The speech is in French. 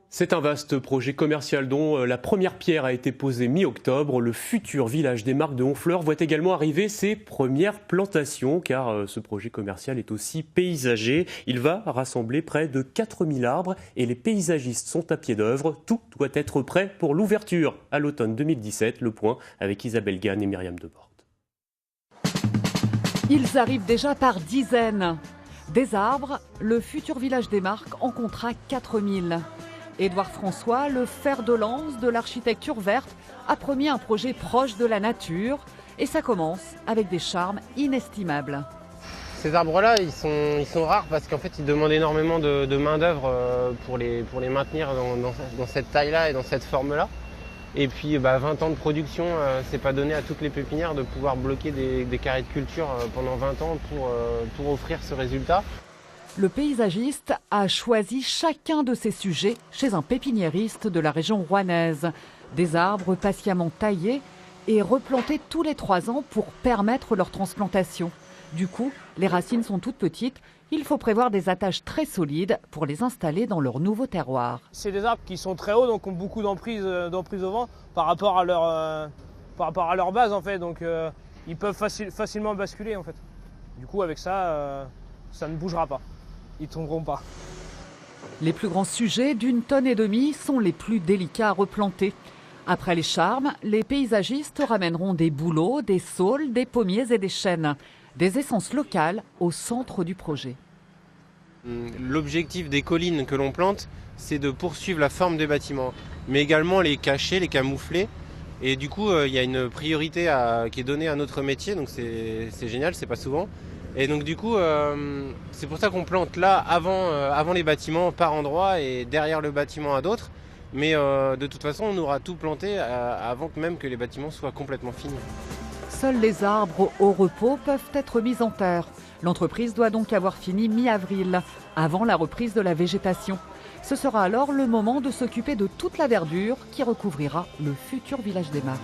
C'est un vaste projet commercial dont la première pierre a été posée mi-octobre. Le futur village des Marques de Honfleur voit également arriver ses premières plantations, car ce projet commercial est aussi paysager. Il va rassembler près de 4000 arbres et les paysagistes sont à pied d'œuvre. Tout doit être prêt pour l'ouverture à l'automne 2017. Le point avec Isabelle Gann et Myriam Deborte. Ils arrivent déjà par dizaines. Des arbres, le futur village des Marques en comptera 4000. Édouard François, le fer de lance de l'architecture verte, a promis un projet proche de la nature et ça commence avec des charmes inestimables. Ces arbres-là, ils sont rares parce qu'en fait, ils demandent énormément de main-d'œuvre pour les maintenir dans cette taille-là et dans cette forme-là. Et puis 20 ans de production, c'est pas donné à toutes les pépinières de pouvoir bloquer des carrés de culture pendant 20 ans pour offrir ce résultat. Le paysagiste a choisi chacun de ses sujets chez un pépiniériste de la région rouennaise. Des arbres patiemment taillés et replantés tous les 3 ans pour permettre leur transplantation. Du coup, les racines sont toutes petites. Il faut prévoir des attaches très solides pour les installer dans leur nouveau terroir. C'est des arbres qui sont très hauts, donc ont beaucoup d'emprise au vent par rapport à leur base en fait. Donc ils peuvent facilement basculer en fait. Du coup avec ça, ça ne bougera pas. Ils ne tomberont pas. Les plus grands sujets d'1,5 tonne sont les plus délicats à replanter. Après les charmes, les paysagistes ramèneront des bouleaux, des saules, des pommiers et des chênes. Des essences locales au centre du projet. L'objectif des collines que l'on plante, c'est de poursuivre la forme des bâtiments, mais également les cacher, les camoufler. Et du coup, il y a une priorité qui est donnée à notre métier, donc c'est génial, c'est pas souvent. Et donc du coup, c'est pour ça qu'on plante là avant les bâtiments par endroit et derrière le bâtiment à d'autres. Mais de toute façon, on aura tout planté avant même que les bâtiments soient complètement finis. Seuls les arbres au repos peuvent être mis en terre. L'entreprise doit donc avoir fini mi-avril, avant la reprise de la végétation. Ce sera alors le moment de s'occuper de toute la verdure qui recouvrira le futur village des Marques.